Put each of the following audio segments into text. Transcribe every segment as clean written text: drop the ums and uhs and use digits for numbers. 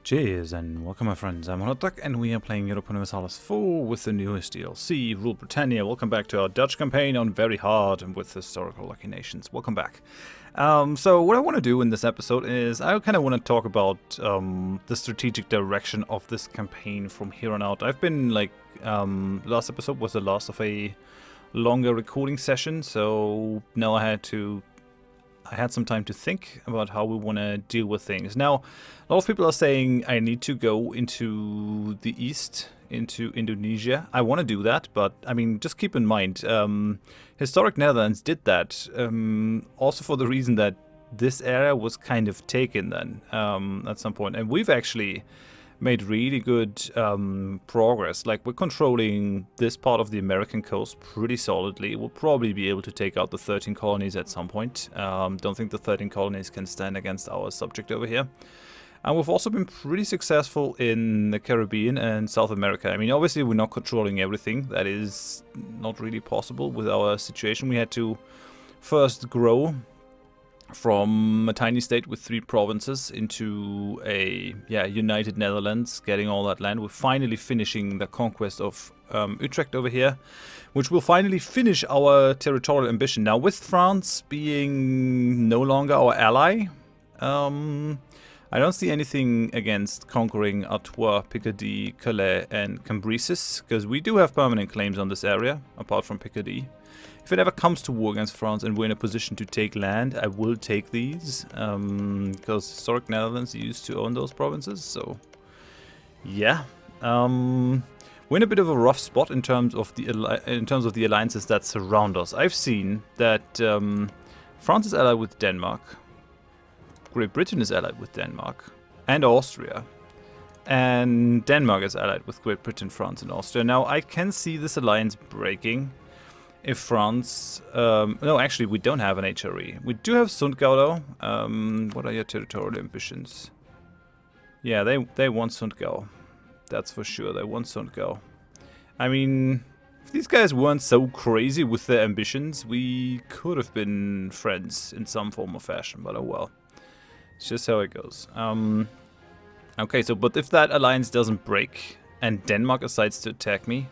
Cheers and welcome my friends, I'm Drak and we are playing Europa Universalis IV with the newest DLC, Rule Britannia. Welcome back to our Dutch campaign on very hard and with historical lucky nations. Welcome back. So what I want to do in this episode is I kind of want to talk about the strategic direction of this campaign from here on out. I've been like, last episode was the last of a longer recording session, so now I had some time to think about how we want to deal with things. Now, a lot of people are saying I need to go into the east, into Indonesia. I want to do that, but I mean, just keep in mind, historic Netherlands did that, also for the reason that this area was kind of taken then at some point. And we've actually made really good progress. Like, we're controlling this part of the American coast pretty solidly. We'll probably be able to take out the 13 colonies at some point. Don't think the 13 colonies can stand against our subject over here. And we've also been pretty successful in the Caribbean and South America. I mean, obviously we're not controlling everything. That is not really possible with our situation. We had to first grow from a tiny state with 3 provinces into a united Netherlands, getting all that land. We're finally finishing the conquest of Utrecht over here, which will finally finish our territorial ambition. Now, with France being no longer our ally, I don't see anything against conquering Artois, Picardy, Calais and Cambresis, because we do have permanent claims on this area, apart from Picardy. If it ever comes to war against France and we're in a position to take land, I will take these, because historic Netherlands used to own those provinces, so yeah. We're in a bit of a rough spot in terms of the alliances that surround us. I've seen that France is allied with Denmark, Great Britain is allied with Denmark and Austria, and Denmark is allied with Great Britain, France and Austria. Now, I can see this alliance breaking if France... no, actually, we don't have an HRE. We do have Sundgau, though. What are your territorial ambitions? Yeah, they want Sundgau. That's for sure. They want Sundgau. I mean, if these guys weren't so crazy with their ambitions, we could have been friends in some form or fashion, but oh well. It's just how it goes. Okay, so, but if that alliance doesn't break and Denmark decides to attack me,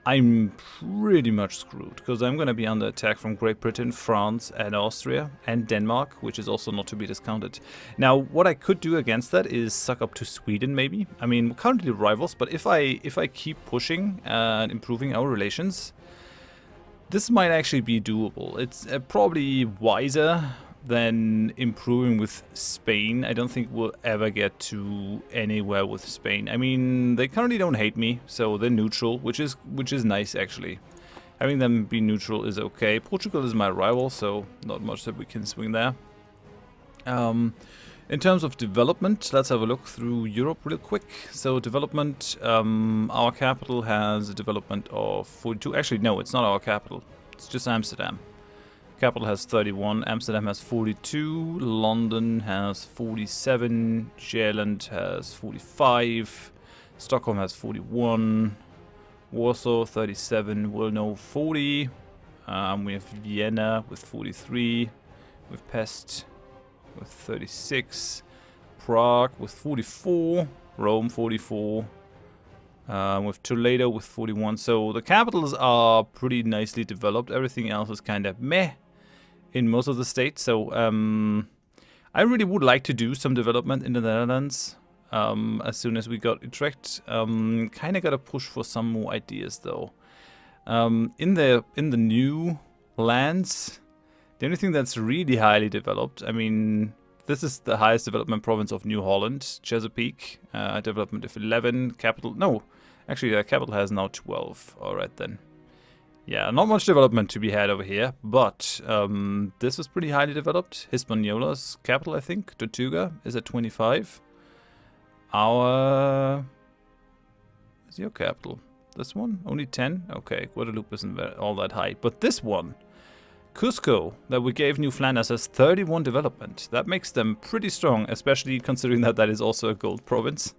I'm pretty much screwed, because I'm going to be under attack from Great Britain, France and Austria and Denmark, which is also not to be discounted. Now, what I could do against that is suck up to Sweden, maybe. I mean, we're currently rivals, but if I keep pushing and improving our relations, this might actually be doable. It's probably wiser than improving with Spain. I don't think we'll ever get to anywhere with Spain. I mean, they currently don't hate me, so they're neutral, which is nice actually. Having them be neutral is okay. Portugal is my rival, so not much that we can swing there. In terms of development, let's have a look through Europe real quick. So development, our capital has a development of 42. Actually, no, it's not our capital. It's just Amsterdam. Capital has 31, Amsterdam has 42, London has 47, Zeeland has 45, Stockholm has 41, Warsaw 37, Wilno 40, we have Vienna with 43, with Pest with 36, Prague with 44, Rome 44, with Toledo with 41. So the capitals are pretty nicely developed. Everything else is kind of meh in most of the states. So I really would like to do some development in the Netherlands as soon as we got Utrecht. Kind of got to push for some more ideas though. In the new lands, the only thing that's really highly developed, I mean, this is the highest development province of New Holland, Chesapeake, development of 11, capital, no, actually the capital has now 12, alright then. Yeah, not much development to be had over here, but this is pretty highly developed. Hispaniola's capital, I think, Tortuga, is at 25. Is your capital? This one? Only 10? Okay, Guadeloupe isn't all that high. But this one, Cusco, that we gave New Flanders, has 31 development. That makes them pretty strong, especially considering that that is also a gold province.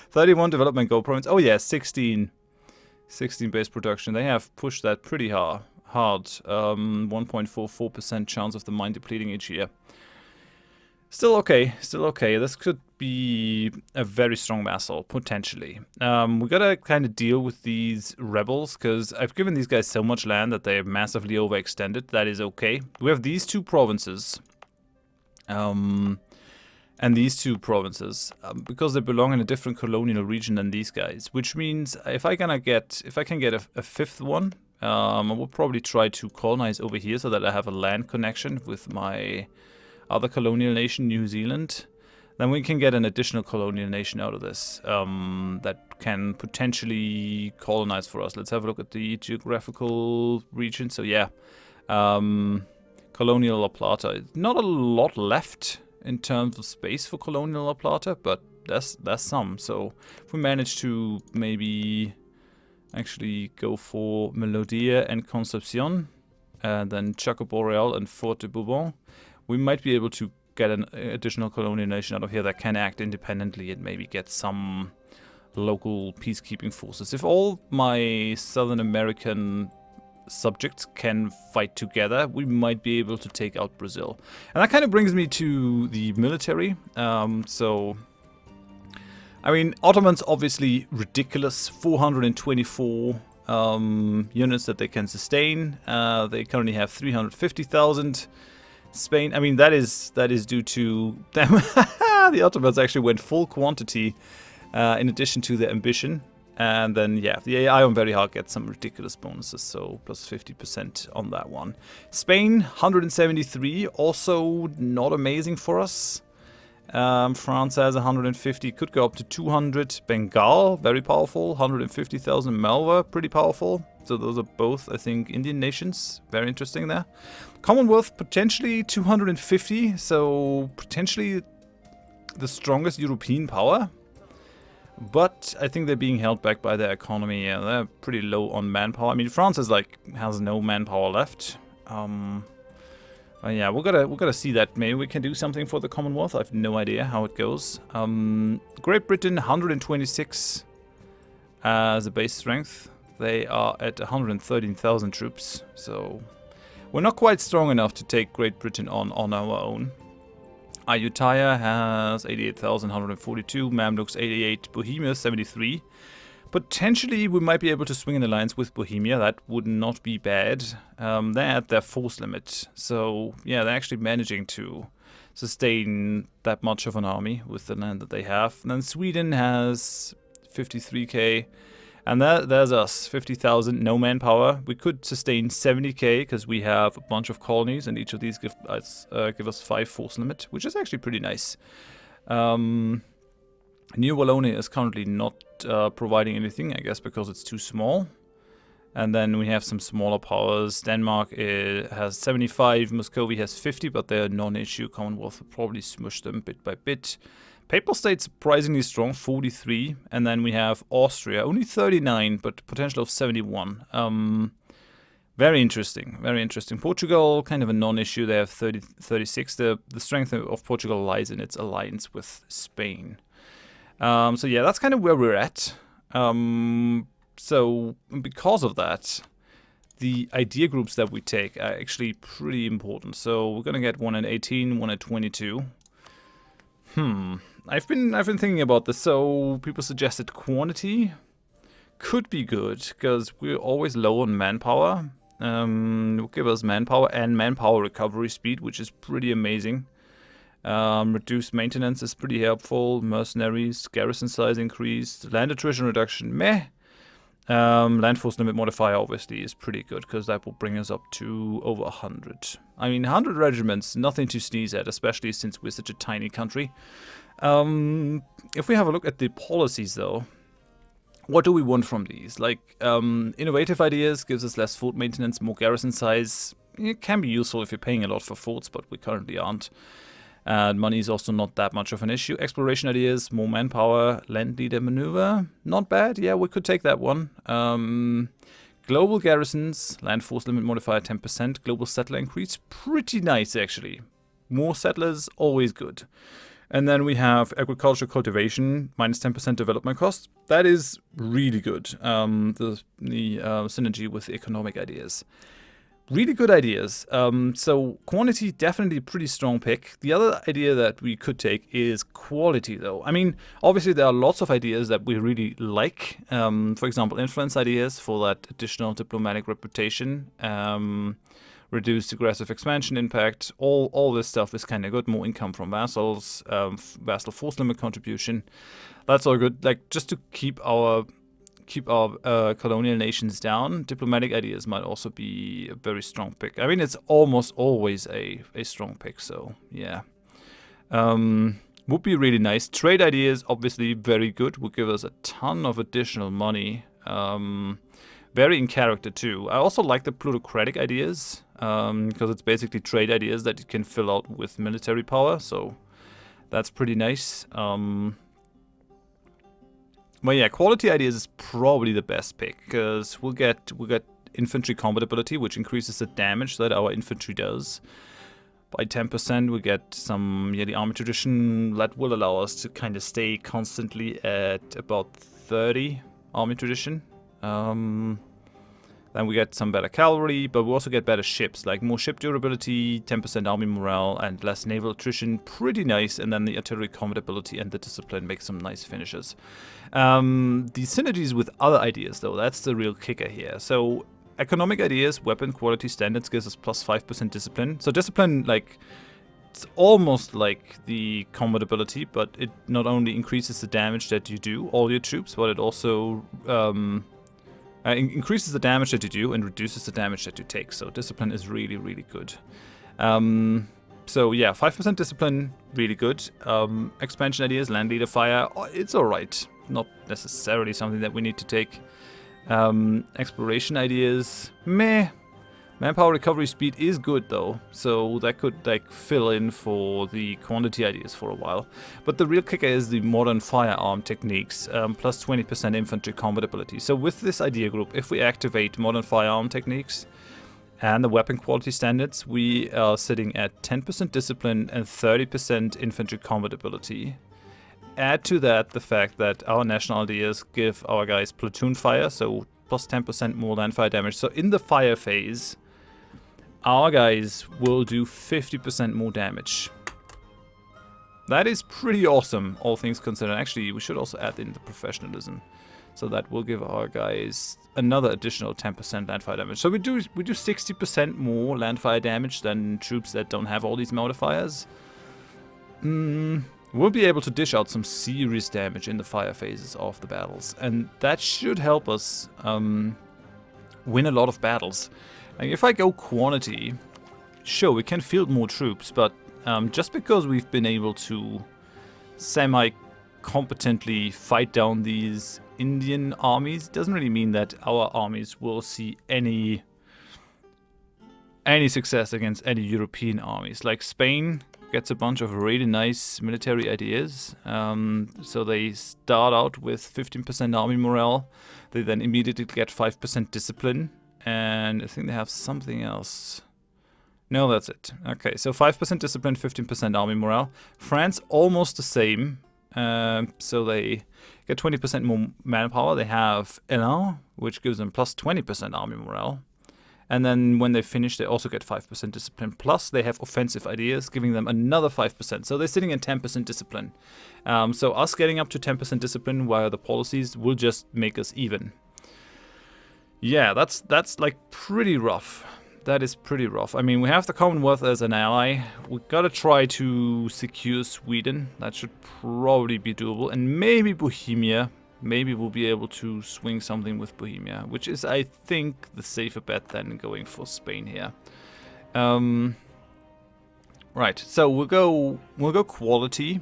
31 development gold province. Oh yeah, 16 base production. They have pushed that pretty hard. 1.44% chance of the mine depleting each year. Still okay, still okay. This could be a very strong vassal, potentially. We gotta kind of deal with these rebels, because I've given these guys so much land that they're massively overextended. That is okay. We have these two provinces. And these two provinces, because they belong in a different colonial region than these guys, which means if I can get a fifth one, I will probably try to colonize over here so that I have a land connection with my other colonial nation, New Zealand. Then we can get an additional colonial nation out of this that can potentially colonize for us. Let's have a look at the geographical region. So yeah, colonial La Plata. Not a lot left in terms of space for colonial La Plata, but that's some. So if we manage to maybe actually go for Melodia and Concepcion, and then Chaco Boreal and Fort de Bourbon, we might be able to get an additional colonial nation out of here that can act independently and maybe get some local peacekeeping forces. If all my Southern American subjects can fight together, we might be able to take out Brazil. And that kind of brings me to the military. So, I mean, Ottomans obviously ridiculous, 424 units that they can sustain. They currently have 350,000. Spain, I mean, that is due to them. The Ottomans actually went full quantity in addition to their ambition. And then, yeah, the AI on Very Hard gets some ridiculous bonuses, so plus 50% on that one. Spain, 173, also not amazing for us. France has 150, could go up to 200. Bengal, very powerful, 150,000. Malwa, pretty powerful. So those are both, I think, Indian nations. Very interesting there. Commonwealth, potentially 250, so potentially the strongest European power. But I think they're being held back by their economy. Yeah, they're pretty low on manpower. I mean, France is has no manpower left. Yeah, we're gonna see that. Maybe we can do something for the Commonwealth. I have no idea how it goes. Great Britain, 126 as a base strength. They are at 113,000 troops, so we're not quite strong enough to take Great Britain on our own. Ayutthaya has 88,142, Mamluks 88, Bohemia 73. Potentially we might be able to swing an alliance with Bohemia. That would not be bad. They're at their force limit, so yeah, they're actually managing to sustain that much of an army with the land that they have. And then Sweden has 53k. And there's us, 50,000, no manpower. We could sustain 70k because we have a bunch of colonies, and each of these give us 5 force limit, which is actually pretty nice. New Wallonia is currently not providing anything, I guess because it's too small. And then we have some smaller powers. Denmark has 75, Muscovy has 50, but they're non-issue. Commonwealth will probably smush them bit by bit. Papal State surprisingly strong, 43, and then we have Austria, only 39, but potential of 71. Very interesting, very interesting. Portugal, kind of a non-issue, they have 36. The strength of Portugal lies in its alliance with Spain. So yeah, that's kind of where we're at. So because of that, the idea groups that we take are actually pretty important. So we're gonna get one at 18, one at 22. I've been thinking about this. So people suggested quantity could be good because we're always low on manpower. Will give us manpower and manpower recovery speed, which is pretty amazing. Reduced maintenance is pretty helpful. Mercenaries, garrison size increased, land attrition reduction, meh. Land force limit modifier obviously is pretty good because that will bring us up to over 100. I mean, 100 regiments, nothing to sneeze at, especially since we're such a tiny country. If we have a look at the policies though, what do we want from these? Like, innovative ideas gives us less fort maintenance, more garrison size. It can be useful if you're paying a lot for forts, but we currently aren't. Money is also not that much of an issue. Exploration ideas, more manpower, land leader maneuver, not bad. Yeah, we could take that one. Global garrisons, land force limit modifier 10%, global settler increase, pretty nice actually. More settlers, always good. And then we have agricultural cultivation, minus 10% development cost. That is really good. The synergy with economic ideas. really good ideas. So quantity, definitely a pretty strong pick. The other idea that we could take is quality, though. I mean, obviously there are lots of ideas that we really like. For example, influence ideas for that additional diplomatic reputation. Reduced aggressive expansion impact. All this stuff is kind of good. More income from vassals. Vassal force limit contribution. That's all good. Like, just to keep our colonial nations down. Diplomatic ideas might also be a very strong pick. I mean, it's almost always a strong pick, so yeah. Would be really nice. Trade ideas, obviously very good. Would give us a ton of additional money. Very in character too. I also like the plutocratic ideas, because it's basically trade ideas that you can fill out with military power, so that's pretty nice. But yeah, quality ideas is probably the best pick, because we'll get infantry combat ability, which increases the damage that our infantry does by 10%. We get some the army tradition that will allow us to kind of stay constantly at about 30 army tradition. Then we get some better cavalry, but we also get better ships, like more ship durability, 10% army morale, and less naval attrition. Pretty nice. And then the artillery combat ability and the discipline make some nice finishes. The synergies with other ideas, though, that's the real kicker here. So economic ideas, weapon quality standards gives us plus 5% discipline. So discipline, like, it's almost like the combat ability, but it not only increases the damage that you do, all your troops, but it also increases the damage that you do and reduces the damage that you take. So discipline is really, really good. So yeah, 5% discipline, really good. Expansion ideas, land leader fire, it's alright. Not necessarily something that we need to take. Exploration ideas, meh. Manpower recovery speed is good though, so that could like fill in for the quantity ideas for a while. But the real kicker is the modern firearm techniques, plus 20% infantry combat ability. So with this idea group, if we activate modern firearm techniques and the weapon quality standards, we are sitting at 10% discipline and 30% infantry combat ability. Add to that the fact that our national ideas give our guys platoon fire, so plus 10% more land fire damage. So in the fire phase, our guys will do 50% more damage. That is pretty awesome, all things considered. Actually, we should also add in the professionalism. So that will give our guys another additional 10% landfire damage. So we do 60% more landfire damage than troops that don't have all these modifiers. We'll be able to dish out some serious damage in the fire phases of the battles. And that should help us win a lot of battles. Like if I go quantity, sure, we can field more troops, but just because we've been able to semi-competently fight down these Indian armies doesn't really mean that our armies will see any success against any European armies. Like Spain gets a bunch of really nice military ideas. So they start out with 15% army morale. They then immediately get 5% discipline. And I think they have something else. No, that's it. Okay, so 5% discipline, 15% army morale. France, almost the same. So they get 20% more manpower. They have Elan, which gives them plus 20% army morale. And then when they finish, they also get 5% discipline. Plus, they have offensive ideas, giving them another 5%. So they're sitting at 10% discipline. So us getting up to 10% discipline via the policies will just make us even. Yeah, that's like pretty rough. That is pretty rough. I mean, we have the Commonwealth as an ally. We gotta try to secure Sweden. That should probably be doable. And maybe Bohemia. Maybe we'll be able to swing something with Bohemia, which is, I think, the safer bet than going for Spain here. Right. So we'll go quality,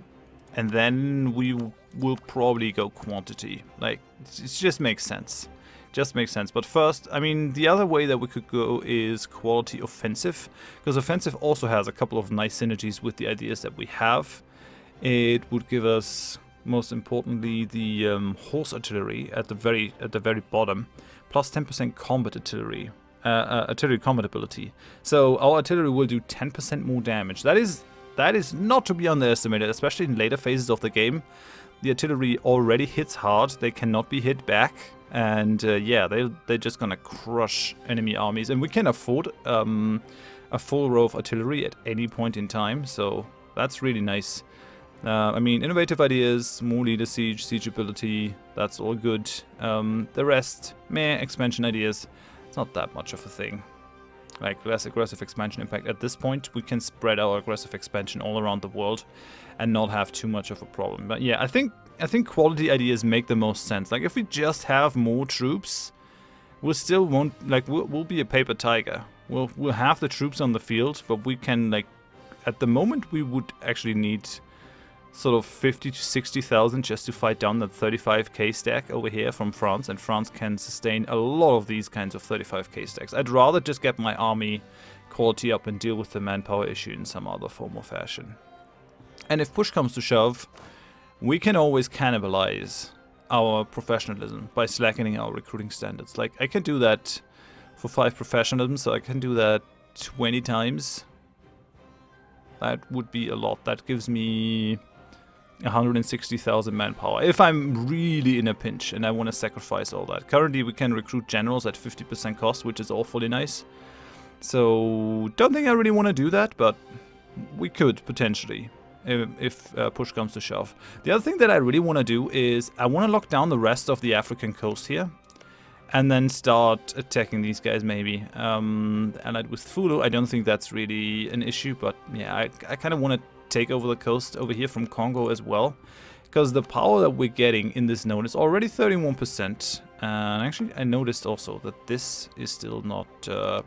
and then we will probably go quantity. Like it just makes sense. Just makes sense. But first, I mean, the other way that we could go is quality offensive, because offensive also has a couple of nice synergies with the ideas that we have. It would give us, most importantly, the horse artillery at the very bottom, plus 10% combat artillery, artillery combat ability. So our artillery will do 10% more damage. That is not to be underestimated, especially in later phases of the game. the artillery already hits hard. They cannot be hit back. And yeah, they're just gonna crush enemy armies. And we can afford a full row of artillery at any point in time. So that's really nice. I mean, innovative ideas, more leader siege, siege ability, that's all good. The rest, meh, expansion ideas, it's not that much of a thing. Like, less aggressive expansion impact. At this point, we can spread our aggressive expansion all around the world and not have too much of a problem. But yeah, I think quality ideas make the most sense. Like, if we just have more troops, we still won't, like, we'll be a paper tiger. We'll have the troops on the field, but we can, like, at the moment, we would actually need sort of 50 to 60,000 just to fight down that 35k stack over here from France, and France can sustain a lot of these kinds of 35k stacks. I'd rather just get my army quality up and deal with the manpower issue in some other form or fashion. And if push comes to shove, we can always cannibalize our professionalism by slackening our recruiting standards. Like, I can do that for 5 professionalism, so I can do that 20 times. That would be a lot. That gives me 160,000 manpower, if I'm really in a pinch and I want to sacrifice all that. Currently, we can recruit generals at 50% cost, which is awfully nice. So, don't think I really want to do that, but we could, potentially, if push comes to shove. The other thing that I really want to do is, I want to lock down the rest of the African coast here, and then start attacking these guys, maybe. Allied with Fulu, I don't think that's really an issue, but yeah, I kind of want to take over the coast over here from Congo as well, because the power that we're getting in this node is already 31%. And actually, I noticed also that this is still not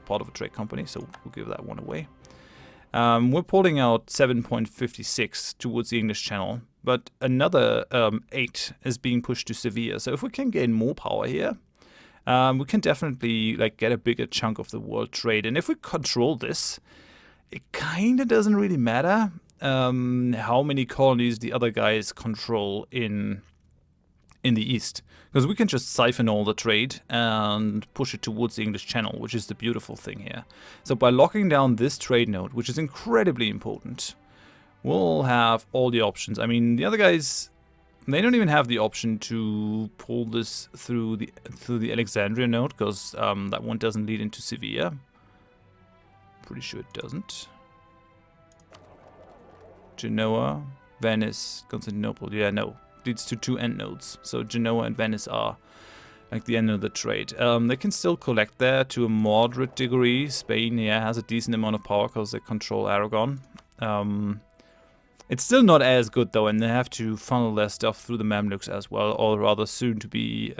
part of a trade company, so we'll give that one away. We're pulling out 7.56 towards the English Channel, but another 8 is being pushed to Sevilla. So if we can gain more power here, we can definitely, like, get a bigger chunk of the world trade. And if we control this, it kind of doesn't really matter how many colonies the other guys control in the east, because we can just siphon all the trade and push it towards the English Channel, which is the beautiful thing here. So by locking down this trade node, which is incredibly important, we'll have all the options. I mean, the other guys, they don't even have the option to pull this through the Alexandria node, because that one doesn't lead into Sevilla. Pretty sure it doesn't. Genoa, Venice, Constantinople. Yeah, no. Leads to 2 end nodes. So Genoa and Venice are like the end of the trade. They can still collect there to a moderate degree. Spain, yeah, has a decent amount of power because they control Aragon. It's still not as good though, and they have to funnel their stuff through the Mamluks as well, or rather soon to be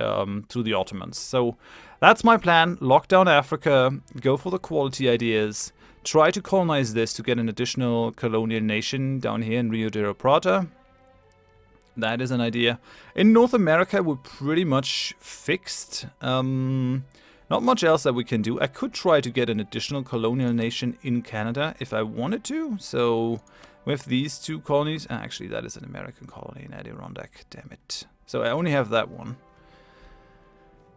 through the Ottomans. So that's my plan. Lock down Africa, go for the quality ideas, try to colonize this to get an additional colonial nation down here in Rio de la Plata. That is an idea. In North America, we're pretty much fixed. Not much else that we can do. I could try to get an additional colonial nation in Canada if I wanted to. So with these 2 colonies, actually that is an American colony in Adirondack, damn it. So I only have that one.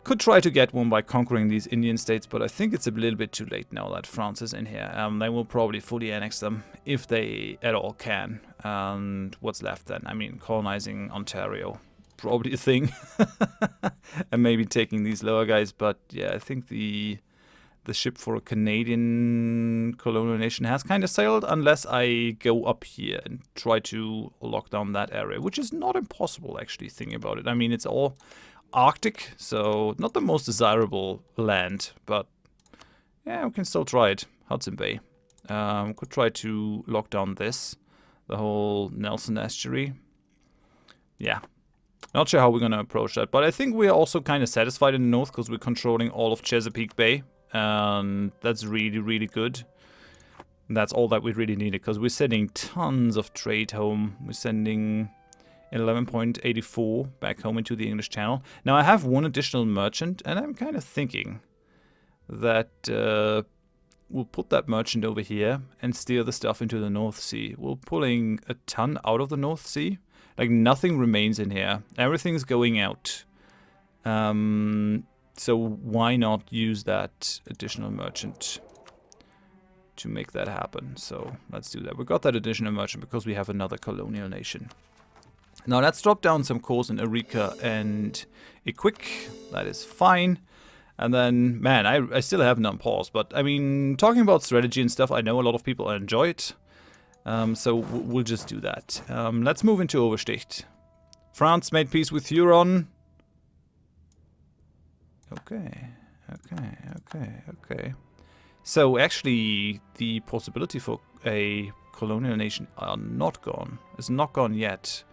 Could try to get one by conquering these Indian states, but I think it's a little bit too late now that France is in here. They will probably fully annex them if they at all can. And what's left then? I mean, colonizing Ontario, probably a thing. And maybe taking these lower guys, but yeah, I think the ship for a Canadian colonial nation has kind of sailed, unless I go up here and try to lock down that area, which is not impossible actually, thinking about it. I mean, it's all Arctic, so not the most desirable land, but yeah, we can still try it. Hudson Bay. Could try to lock down this, the whole Nelson estuary. Yeah, not sure how we're gonna approach that, but I think we're also kind of satisfied in the north because we're controlling all of Chesapeake Bay, and that's really, really good. And that's all that we really needed, because we're sending tons of trade home. We're sending 11.84 back home into the English Channel. Now I have one additional merchant, and I'm kind of thinking that we'll put that merchant over here and steer the stuff into the North Sea. We're pulling a ton out of the North Sea. Like, nothing remains in here. Everything's going out. So why not use that additional merchant to make that happen? So let's do that. We got that additional merchant because we have another colonial nation. Now let's drop down some cores in Eureka and Equic. That is fine. And then, man, I still have none pause. But, I mean, talking about strategy and stuff, I know a lot of people enjoy it. So we'll just do that. Let's move into Oversticht. France made peace with Huron. Okay. So, actually, the possibility for a colonial nation is not gone yet.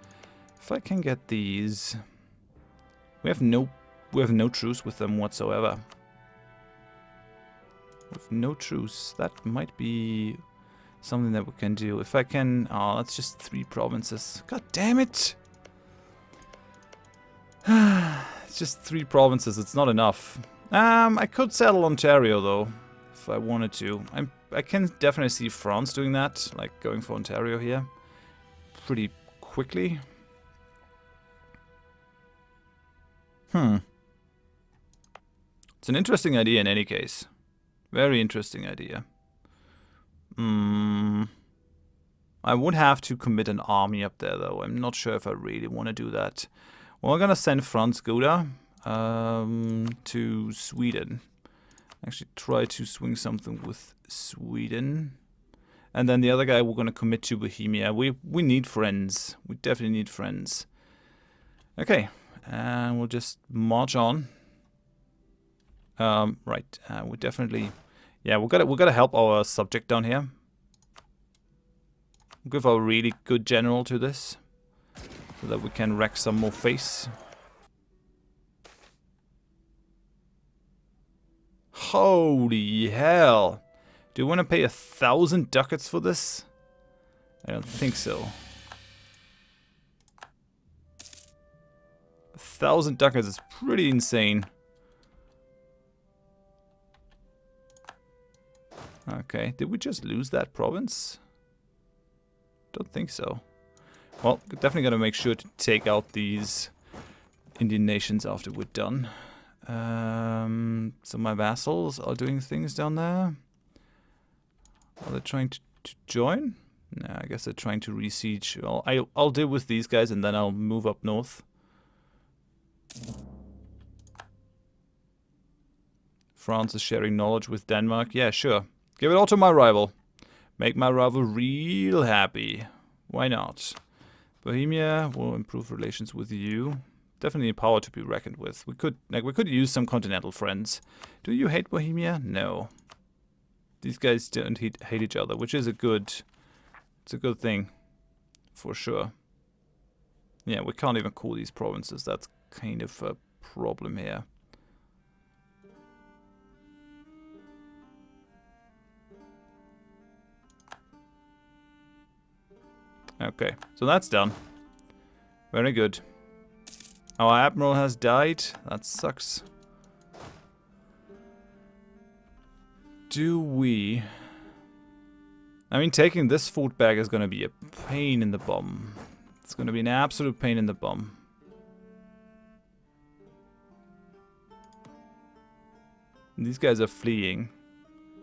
If I can get these, we have no truce with them whatsoever. With no truce, that might be something that we can do. If I can, that's just 3 provinces. God damn it! It's just 3 provinces. It's not enough. I could settle Ontario though, if I wanted to. I can definitely see France doing that, like going for Ontario here, pretty quickly. It's an interesting idea in any case. Very interesting idea. I would have to commit an army up there though. I'm not sure if I really want to do that. Well, we're gonna send Franz Gouda to Sweden. Actually try to swing something with Sweden. And then the other guy we're gonna commit to Bohemia. We need friends. We definitely need friends. Okay. And we'll just march on. Right. We definitely, yeah. We gotta help our subject down here. Give a really good general to this, so that we can wreck some more face. Holy hell! Do you want to pay 1,000 ducats for this? I don't think so. 1,000 ducats is pretty insane. Okay, did we just lose that province? Don't think so. Well, definitely gotta make sure to take out these Indian nations after we're done. So my vassals are doing things down there. Are they trying to join? No, I guess they're trying to re-siege. Well, I'll deal with these guys and then I'll move up north. France is sharing knowledge with Denmark. Yeah, sure. Give it all to my rival. Make my rival real happy. Why not? Bohemia will improve relations with you. Definitely a power to be reckoned with. We could use some continental friends. Do you hate Bohemia? No. These guys don't hate each other, which is it's a good thing. For sure. Yeah, we can't even call these provinces. That's kind of a problem here. Okay, so that's done. Very good. Our admiral has died. That sucks. Do we... I mean, taking this fort back is going to be a pain in the bum. It's going to be an absolute pain in the bum. These guys are fleeing.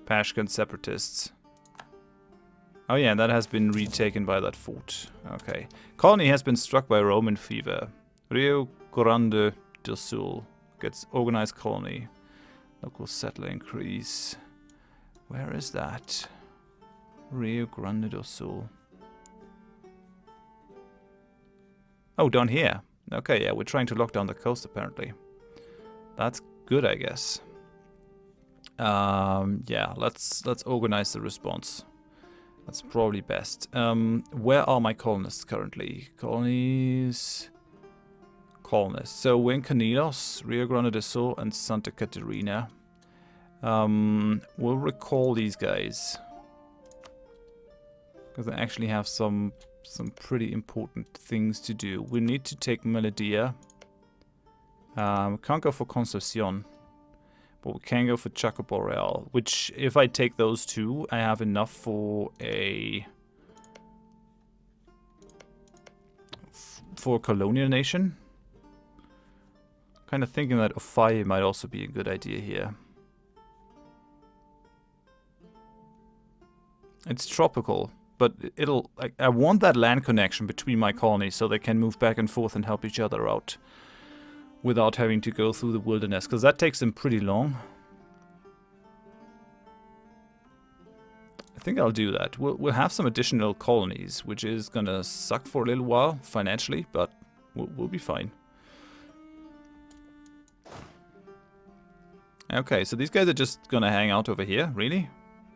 Pashkan separatists. Oh yeah, that has been retaken by that fort. Okay. Colony has been struck by Roman fever. Rio Grande do Sul gets organized colony. Local settler increase. Where is that? Rio Grande do Sul. Oh, down here. Okay, yeah, we're trying to lock down the coast apparently. That's good, I guess. Yeah, let's organize the response. That's probably best. Where are my colonists currently? Colonies. So we're in Caninos, Rio Grande do Sul, and Santa Catarina. We'll recall these guys. Because they actually have some pretty important things to do. We need to take Meladia. We can't go for Concepcion. But we can go for Chaco Boreal, which, if I take those two, I have enough for a colonial nation. Kind of thinking that Ophai might also be a good idea here. It's tropical, but it'll... Like, I want that land connection between my colonies so they can move back and forth and help each other out without having to go through the wilderness, because that takes them pretty long. I think I'll do that. We'll have some additional colonies, which is gonna suck for a little while financially, but we'll be fine. Okay, so these guys are just gonna hang out over here, really?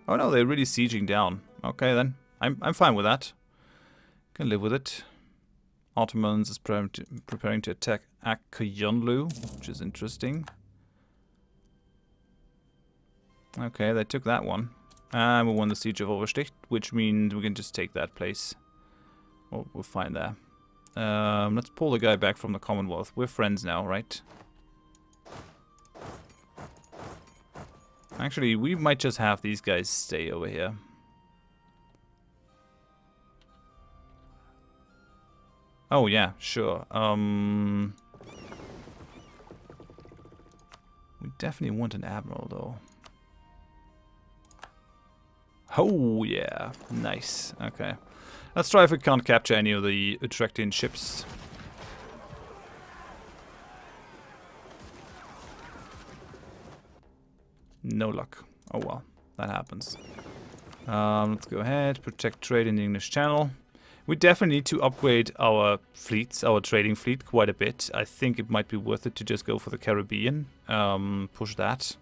Oh no, they're really sieging down. Okay then, I'm fine with that. Can live with it. Ottomans is preparing to attack Akyonlu, which is interesting. Okay, they took that one. And we won the siege of Oversticht, which means we can just take that place. Well, we're fine there. Let's pull the guy back from the Commonwealth. We're friends now, right? Actually, we might just have these guys stay over here. Oh, yeah, sure. We definitely want an admiral, though. Oh, yeah. Nice. Okay. Let's try if we can't capture any of the Utrechtian ships. No luck. Oh well, that happens. Let's go ahead, protect trade in the English Channel. We definitely need to upgrade our fleets, our trading fleet, quite a bit. I think it might be worth it to just go for the Caribbean. Push that.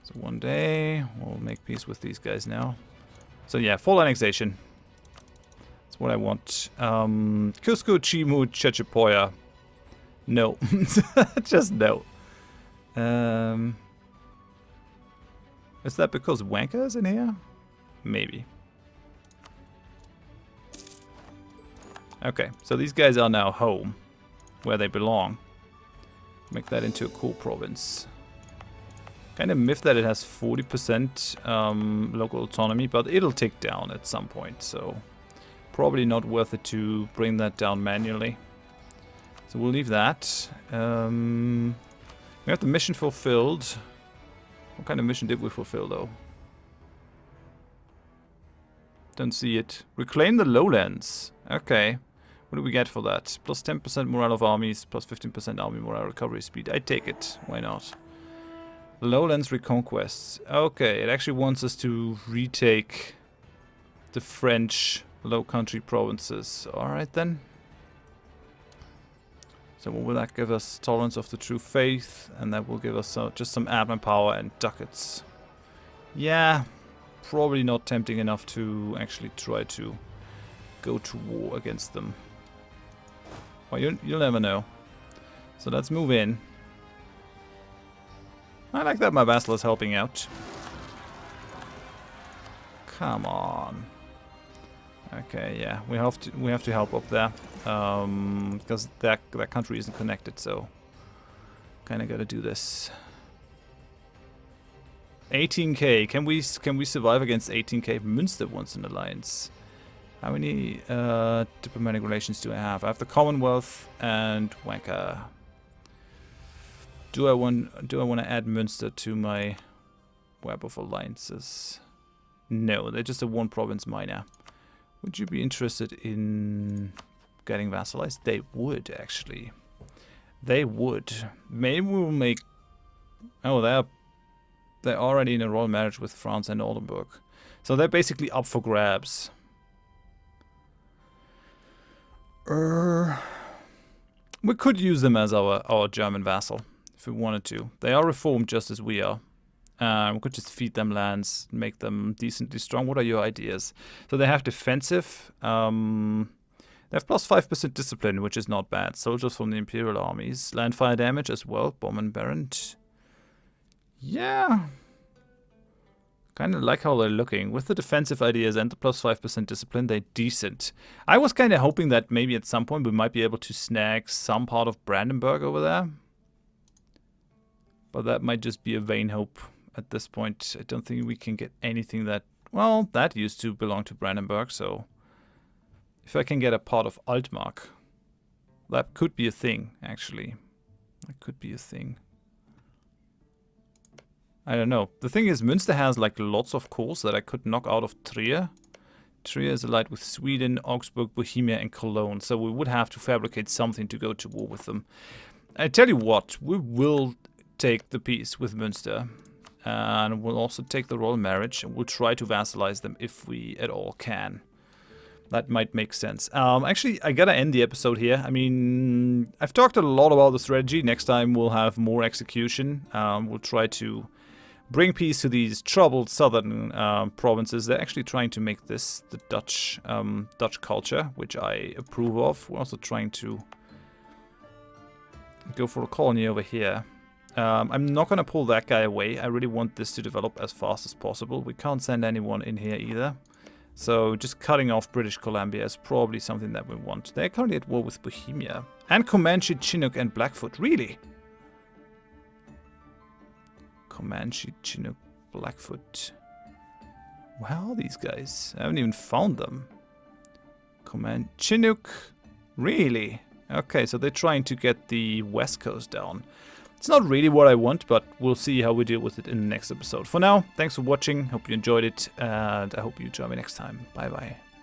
So one day, we'll make peace with these guys now. So yeah, full annexation. That's what I want. Cusco, Chimu, Chechipoya. No. Just no. Is that because Wanker is in here? Maybe. Okay, so these guys are now home, where they belong. Make that into a cool province. Kind of miffed that it has 40% local autonomy, but it'll tick down at some point, so probably not worth it to bring that down manually. So we'll leave that. We have the mission fulfilled. What kind of mission did we fulfill, though? Don't see it. Reclaim the lowlands. Okay. What do we get for that? Plus 10% morale of armies, plus 15% army morale recovery speed. I take it. Why not? Lowlands reconquests. Okay, it actually wants us to retake the French Low Country provinces. Alright then. So what will that give us? Tolerance of the true faith, and that will give us just some admin power and ducats. Yeah, probably not tempting enough to actually try to go to war against them. Well, you'll never know. So let's move in. I like that my vassal is helping out. Come on. Okay, yeah, we have to help up there, because that country isn't connected, so kind of gotta do this. 18k. Can we survive against 18k? Münster wants an alliance. How many diplomatic relations do I have? I have the Commonwealth and Wanker. Do I want to add Münster to my web of alliances? No, they're just a one province minor. Would you be interested in getting vassalized? They would, actually. They would. Maybe we'll make... Oh, they're already in a royal marriage with France and Oldenburg. So they're basically up for grabs. We could use them as our German vassal, if we wanted to. They are reformed just as we are. We could just feed them lands, make them decently strong. What are your ideas? So they have defensive. They have plus 5% discipline, which is not bad. Soldiers from the Imperial armies. Land fire damage as well. Bomb and Barrent. Yeah. Kind of like how they're looking. With the defensive ideas and the plus 5% discipline, they're decent. I was kind of hoping that maybe at some point we might be able to snag some part of Brandenburg over there. But that might just be a vain hope at this point. I don't think we can get anything that... Well, that used to belong to Brandenburg, so... If I can get a part of Altmark, that could be a thing, actually. That could be a thing. I don't know. The thing is, Münster has like lots of cores that I could knock out of Trier. Trier is allied with Sweden, Augsburg, Bohemia, and Cologne. So we would have to fabricate something to go to war with them. I tell you what, we will take the peace with Münster. And we'll also take the royal marriage. And we'll try to vassalize them if we at all can. That might make sense. Actually, I gotta end the episode here. I mean, I've talked a lot about the strategy. Next time we'll have more execution. We'll try to bring peace to these troubled southern provinces. They're actually trying to make this the Dutch culture, which I approve of. We're also trying to go for a colony over here. I'm not going to pull that guy away. I really want this to develop as fast as possible. We can't send anyone in here either. So just cutting off British Columbia is probably something that we want. They're currently at war with Bohemia. And Comanche, Chinook, and Blackfoot. Really? Comanche, Chinook, Blackfoot. Where are these guys? I haven't even found them. Comanche, Chinook. Really? Okay, so they're trying to get the west coast down. It's not really what I want, but we'll see how we deal with it in the next episode. For now, thanks for watching. Hope you enjoyed it, and I hope you join me next time. Bye-bye.